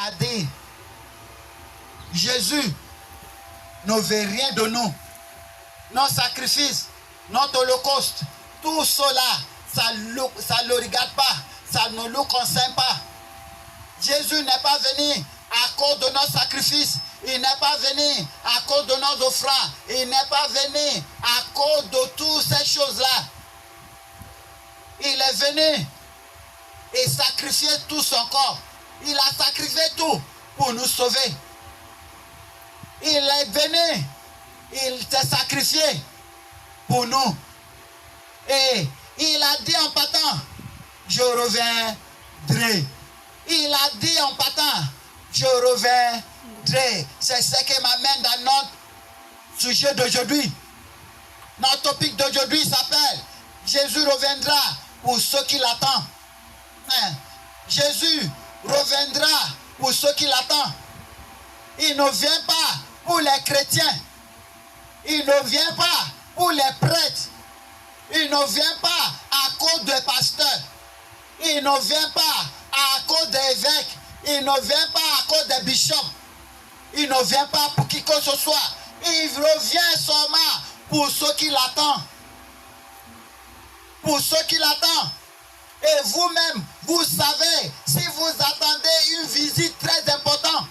a dit, Jésus ne veut rien de nous. Notre sacrifice, notre holocauste, tout cela, ça ne le regarde pas, ça ne le concerne pas. Jésus n'est pas venu à cause de nos sacrifices, il n'est pas venu à cause de nos offrandes, il n'est pas venu à cause de toutes ces choses-là. Il est venu et sacrifié tout son corps. Il a sacrifié tout pour nous sauver. Il est venu, il s'est sacrifié pour nous. Et il a dit en partant, je reviendrai. Il a dit en partant, je reviendrai. C'est ce qui m'amène dans notre sujet d'aujourd'hui. Notre topic d'aujourd'hui s'appelle Jésus reviendra pour ceux qui l'attendent. Jésus reviendra pour ceux qui l'attendent. Il ne vient pas pour les chrétiens. Il ne vient pas pour les prêtres. Il ne vient pas à cause des pasteurs. Il ne vient pas à cause des évêques. Il ne vient pas à cause des bishops. Il ne vient pas pour qui que ce soit. Il revient seulement pour ceux qui l'attendent. Pour ceux qui l'attendent. Et vous-même, vous savez, si vous attendez une visite très importante,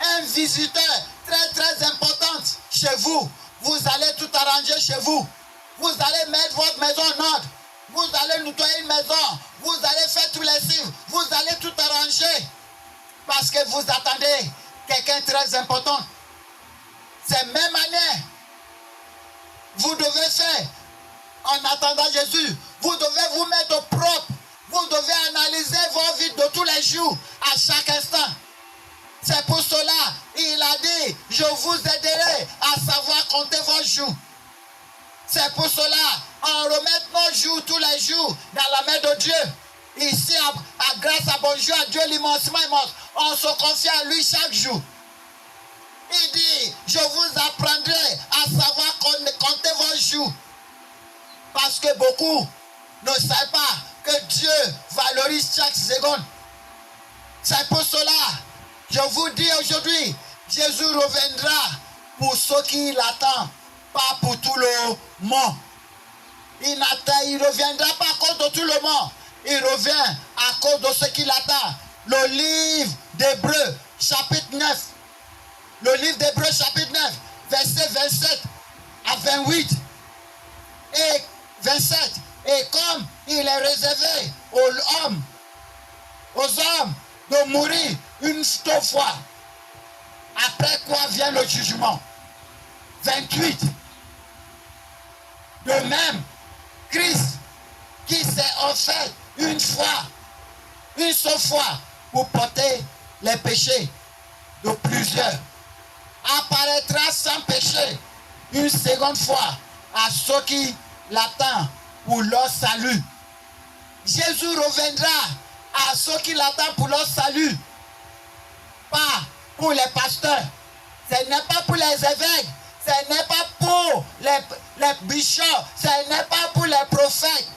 un visiteur très important chez vous, vous allez tout arranger chez vous. Vous allez mettre votre maison en ordre. Vous allez nettoyer une maison. Vous allez faire tous les signes. Vous allez tout arranger. Parce que vous attendez quelqu'un de très important. C'est même manière. Vous devez faire en attendant Jésus. Vous devez vous mettre au propre. Vous devez analyser vos vies de tous les jours, à chaque instant. C'est pour cela, il a dit, je vous aiderai à savoir compter vos jours. C'est pour cela, on remet nos jours tous les jours dans la main de Dieu. Ici, grâce à bonjour à Dieu, l'immensement immense, on se confie à lui chaque jour. Il dit, je vous apprendrai à savoir compter vos jours. Parce que beaucoup ne savent pas que Dieu valorise chaque seconde. C'est pour cela, je vous dis aujourd'hui, Jésus reviendra pour ceux qui l'attendent, pas pour tout le monde. Il ne reviendra pas à cause de tout le monde. Il revient à cause de ceux qui l'attendent. Le livre d'Hébreux, chapitre 9. Le livre d'Hébreux, chapitre 9, verset 27 à 28. Et 27. Et comme il est réservé aux hommes de mourir une seule fois, après quoi vient le jugement. 28. De même, Christ, qui s'est offert une seule fois, pour porter les péchés de plusieurs, apparaîtra sans péché une seconde fois à ceux qui l'attendent pour leur salut. Jésus reviendra à ceux qui l'attendent pour leur salut. Pas pour les pasteurs. Ce n'est pas pour les évêques. Ce n'est pas pour les bishops. Ce n'est pas pour les prophètes.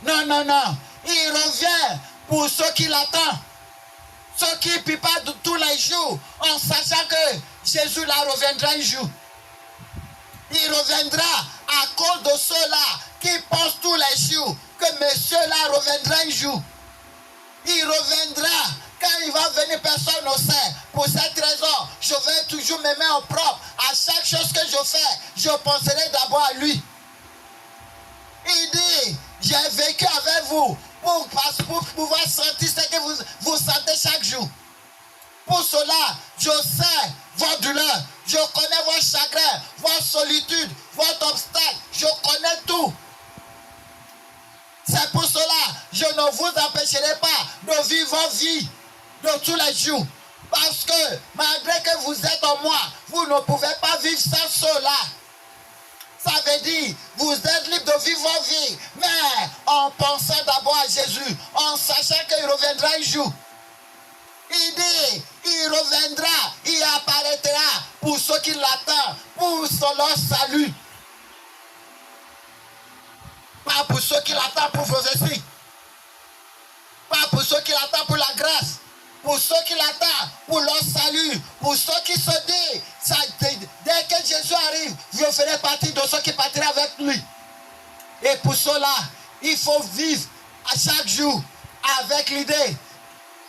Non, non, non. Il revient pour ceux qui l'attendent. Ceux qui ne prient pas de tous les jours, en sachant que Jésus là reviendra un jour. Il reviendra à cause de ceux-là qui pensent tous les jours que monsieur-là reviendra un jour. Il reviendra. Quand il va venir, personne ne sait. Pour cette raison, je vais toujours me mettre en propre. À chaque chose que je fais, je penserai d'abord à lui. Il dit, j'ai vécu avec vous pour pouvoir sentir ce que vous sentez chaque jour. Pour cela, je sais vos douleurs, je connais vos chagrins, vos solitudes, votre obstacle, je connais tout. C'est pour cela, je ne vous empêcherai pas de vivre vos vies de tous les jours. Parce que malgré que vous êtes en moi, vous ne pouvez pas vivre sans cela. Ça veut dire, vous êtes libre de vivre vos vies, mais en pensant d'abord à Jésus, en sachant qu'il reviendra un jour. Il dit, il reviendra, il apparaîtra pour ceux qui l'attendent, pour leur salut. Pas pour ceux qui l'attendent pour prophétie. Pas pour ceux qui l'attendent pour la grâce. pour ceux qui l'attendent, pour leur salut, pour ceux qui se disent, dès que Jésus arrive, je ferai partie de ceux qui partiront avec lui. Et pour cela, il faut vivre à chaque jour avec l'idée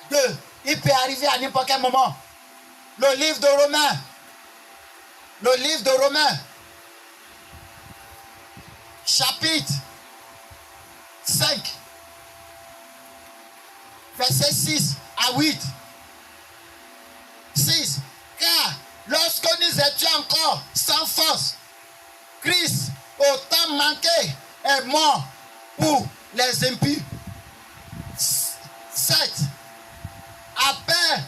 de, il peut arriver à n'importe quel moment. Le livre de Romains, chapitre 5, verset 6 à 8. 6. Car lorsque nous étions encore sans force, Christ, au temps manqué, est mort pour les impies. 7. À peine